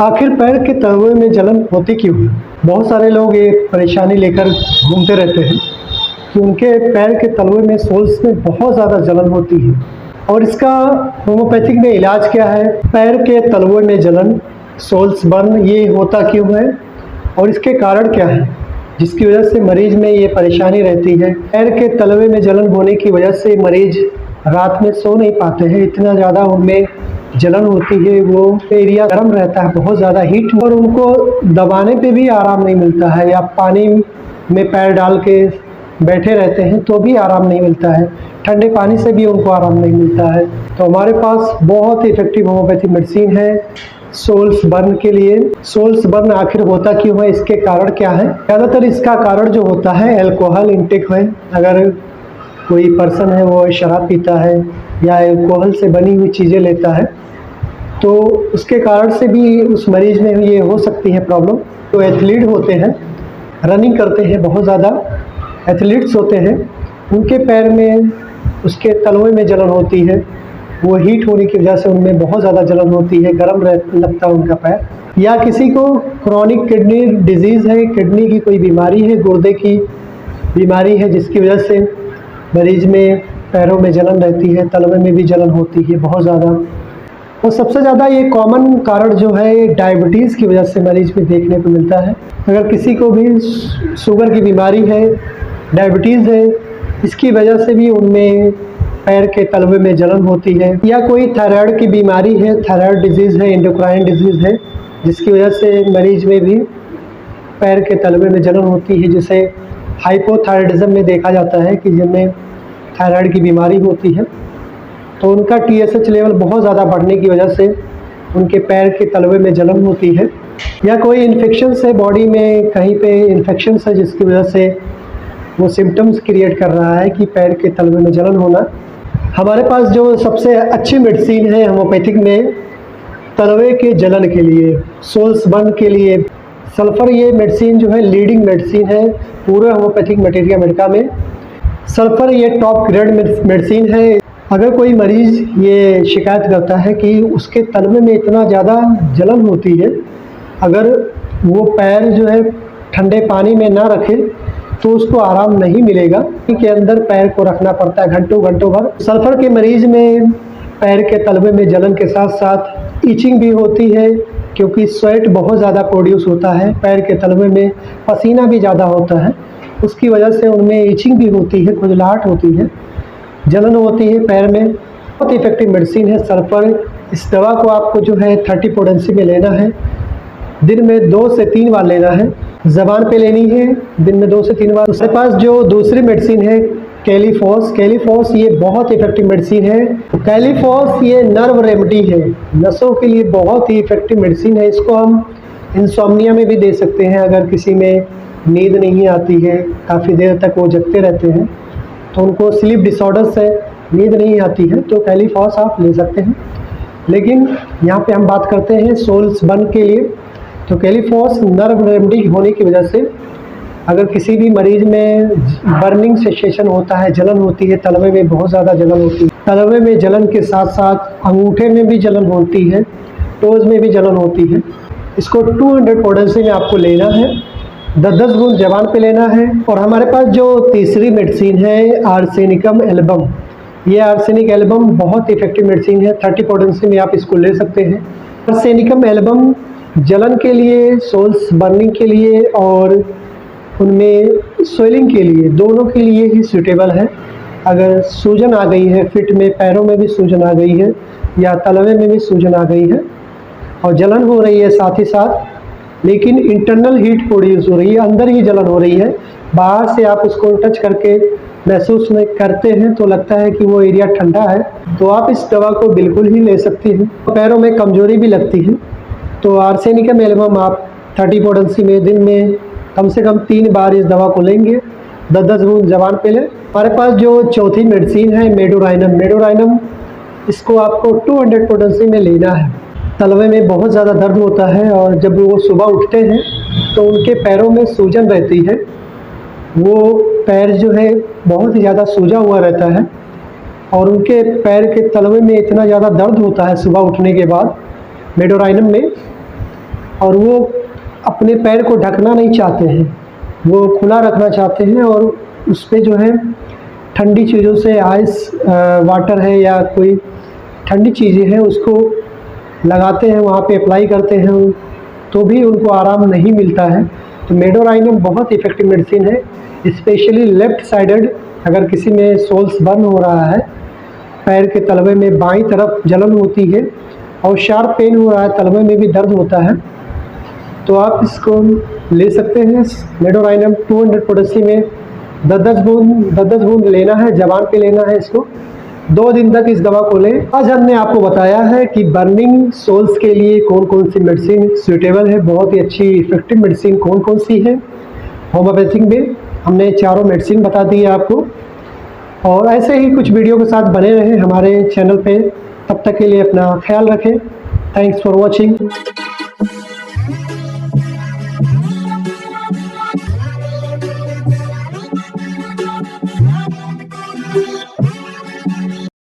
आखिर पैर के तलवे में जलन होती क्यों है? बहुत सारे लोग ये परेशानी लेकर घूमते रहते हैं कि उनके पैर के तलवे में सोल्स में बहुत ज़्यादा जलन होती है। और इसका होम्योपैथिक में इलाज क्या है? पैर के तलवे में जलन, सोल्स बर्न, ये होता क्यों है और इसके कारण क्या है जिसकी वजह से मरीज में ये परेशानी रहती है? पैर के तलवे में जलन होने की वजह से मरीज रात में सो नहीं पाते हैं, इतना ज़्यादा उनमें जलन होती है, वो एरिया गर्म रहता है, बहुत ज़्यादा हीट, और उनको दबाने पे भी आराम नहीं मिलता है, या पानी में पैर डाल के बैठे रहते हैं तो भी आराम नहीं मिलता है, ठंडे पानी से भी उनको आराम नहीं मिलता है। तो हमारे पास बहुत इफेक्टिव होम्योपैथिक मेडिसिन है सोल्स बर्न के लिए। सोल्स बर्न आखिर होता क्यों है, इसके कारण क्या है? ज़्यादातर इसका कारण जो होता है अल्कोहल इंटेक है। अगर कोई पर्सन है वो शराब पीता है या अल्कोहल से बनी हुई चीज़ें लेता है तो उसके कारण से भी उस मरीज में ये हो सकती है प्रॉब्लम। तो एथलीट होते हैं, रनिंग करते हैं, बहुत ज़्यादा एथलीट्स होते हैं, उनके पैर में उसके तलवे में जलन होती है, वो हीट होने की वजह से उनमें बहुत ज़्यादा जलन होती है, गर्म लगता है उनका पैर। या किसी को क्रॉनिक किडनी डिजीज़ है, किडनी की कोई बीमारी है, गुर्दे की बीमारी है, जिसकी वजह से मरीज में पैरों में जलन रहती है, तलवे में भी जलन होती है बहुत ज़्यादा। और सबसे ज़्यादा ये कॉमन कारण जो है डायबिटीज़ की वजह से मरीज में देखने को मिलता है। अगर किसी को भी शुगर की बीमारी है, डायबिटीज़ है, इसकी वजह से भी उनमें पैर के तलवे में जलन होती है। या कोई थायराइड की बीमारी है, थायराइड डिजीज़ है, एंडोक्राइन डिजीज़ है, जिसकी वजह से मरीज में भी पैर के तलवे में जलन होती है, जिसे हाइपोथायराइडिज्म में देखा जाता है कि जिनमें थायराइड की बीमारी होती है तो उनका TSH लेवल बहुत ज़्यादा बढ़ने की वजह से उनके पैर के तलवे में जलन होती है। या कोई इन्फेक्शंस है, बॉडी में कहीं पे इन्फेक्शंस है, जिसकी वजह से वो सिम्टम्स क्रिएट कर रहा है कि पैर के तलवे में जलन होना। हमारे पास जो सबसे अच्छी मेडिसिन है होम्योपैथिक में तलवे के जलन के लिए, सोल्स बर्न के लिए, सल्फ़र, ये मेडिसिन जो है लीडिंग मेडिसिन है पूरे होम्योपैथिक मटेरिया मेडिका में। सल्फ़र ये टॉप ग्रेड मेडिसिन है। अगर कोई मरीज़ ये शिकायत करता है कि उसके तलवे में इतना ज़्यादा जलन होती है, अगर वो पैर जो है ठंडे पानी में ना रखे तो उसको आराम नहीं मिलेगा, के अंदर पैर को रखना पड़ता है घंटों घंटों भर। सल्फ़र के मरीज़ में पैर के तलवे में जलन के साथ साथ ईचिंग भी होती है, क्योंकि स्वेट बहुत ज़्यादा प्रोड्यूस होता है, पैर के तलवे में पसीना भी ज़्यादा होता है, उसकी वजह से उनमें ईचिंग भी होती है, खुजलाहट होती है, जलन होती है पैर में। बहुत इफेक्टिव मेडिसिन है सल्फ़र। इस दवा को आपको जो है 30 पोटेंसी में लेना है, दिन में 2 से 3 बार लेना है, ज़बान पे लेनी है दिन में 2 से 3 बार। उसके पास जो दूसरी मेडिसिन है कैलीफॉस, ये बहुत इफेक्टिव मेडिसिन है। कैलीफॉस ये नर्व रेमेडी है, नसों के लिए बहुत ही इफेक्टिव मेडिसिन है। इसको हम इंसोम्निया में भी दे सकते हैं, अगर किसी में नींद नहीं आती है, काफ़ी देर तक वो जगते रहते हैं तो उनको स्लीप डिसऑर्डर्स है, नींद नहीं आती है, तो कैलीफॉस आप ले सकते हैं। लेकिन यहाँ पे हम बात करते हैं सोल्स बर्न के लिए। तो कैलीफॉस नर्व रेमेडी होने की वजह से अगर किसी भी मरीज में बर्निंग सेंसेशन होता है, जलन होती है, तलवे में बहुत ज़्यादा जलन होती है, तलवे में जलन के साथ साथ अंगूठे में भी जलन होती है, टोज़ में भी जलन होती है, इसको 200 पोटेंसी में आपको लेना है, 10-10 बूंद ज़बान पे लेना है। और हमारे पास जो तीसरी मेडिसिन है आर्सेनिकम एल्बम, ये आर्सेनिक एल्बम बहुत इफेक्टिव मेडिसिन है, 30 पोटेंसी में आप इसको ले सकते हैं। आर्सेनिकम एल्बम जलन के लिए, सोल्स बर्निंग के लिए और उनमें स्वेलिंग के लिए, दोनों के लिए ही सूटेबल है। अगर सूजन आ गई है, फिट में पैरों में भी सूजन आ गई है या तलवे में भी सूजन आ गई है और जलन हो रही है साथ ही साथ, लेकिन इंटरनल हीट प्रोड्यूस हो रही है, अंदर ही जलन हो रही है, बाहर से आप उसको टच करके महसूस में करते हैं तो लगता है कि वो एरिया ठंडा है, तो आप इस दवा को बिल्कुल ही ले सकते हैं। पैरों में कमजोरी भी लगती है तो आर्सेनिकम एल्बम आप 30 पोटेंसी में दिन में कम से कम 3 बार इस दवा को लेंगे, 10-10 बूंद ज़बान पे लें। हमारे पास जो चौथी मेडिसिन है मेडोराइनम, इसको आपको 200 पोटेंसी में लेना है। तलवे में बहुत ज़्यादा दर्द होता है और जब वो सुबह उठते हैं तो उनके पैरों में सूजन रहती है, वो पैर जो है बहुत ही ज़्यादा सूजा हुआ रहता है और उनके पैर के तलवे में इतना ज़्यादा दर्द होता है सुबह उठने के बाद। मेडोराइनम में और वो अपने पैर को ढकना नहीं चाहते हैं, वो खुला रखना चाहते हैं और उस पे जो है ठंडी चीज़ों से आइस वाटर है या कोई ठंडी चीज़ें हैं उसको लगाते हैं, वहाँ पे अप्लाई करते हैं, तो भी उनको आराम नहीं मिलता है। तो मेडोराइनम बहुत इफ़ेक्टिव मेडिसिन है, स्पेशली लेफ़्ट साइडेड अगर किसी में सोल्स बर्न हो रहा है, पैर के तलवे में बाईं तरफ जलन होती है और शार्प पेन हो रहा है, तलवे में भी दर्द होता है, तो आप इसको ले सकते हैं। मेडोराइनम 200 पोटेसी में 10-10 बूंद लेना है, ज़बान पे लेना है इसको, 2 दिन तक इस दवा को लें। आज हमने आपको बताया है कि बर्निंग सोल्स के लिए कौन कौन सी मेडिसिन सूटेबल है, बहुत ही अच्छी इफ़ेक्टिव मेडिसिन कौन कौन सी है। होम्योपैथिक में हमने चारों मेडिसिन बता दी है आपको, और ऐसे ही कुछ वीडियो के साथ बने रहें हमारे चैनल पे। तब तक के लिए अपना ख्याल रखें। Thanks for watching.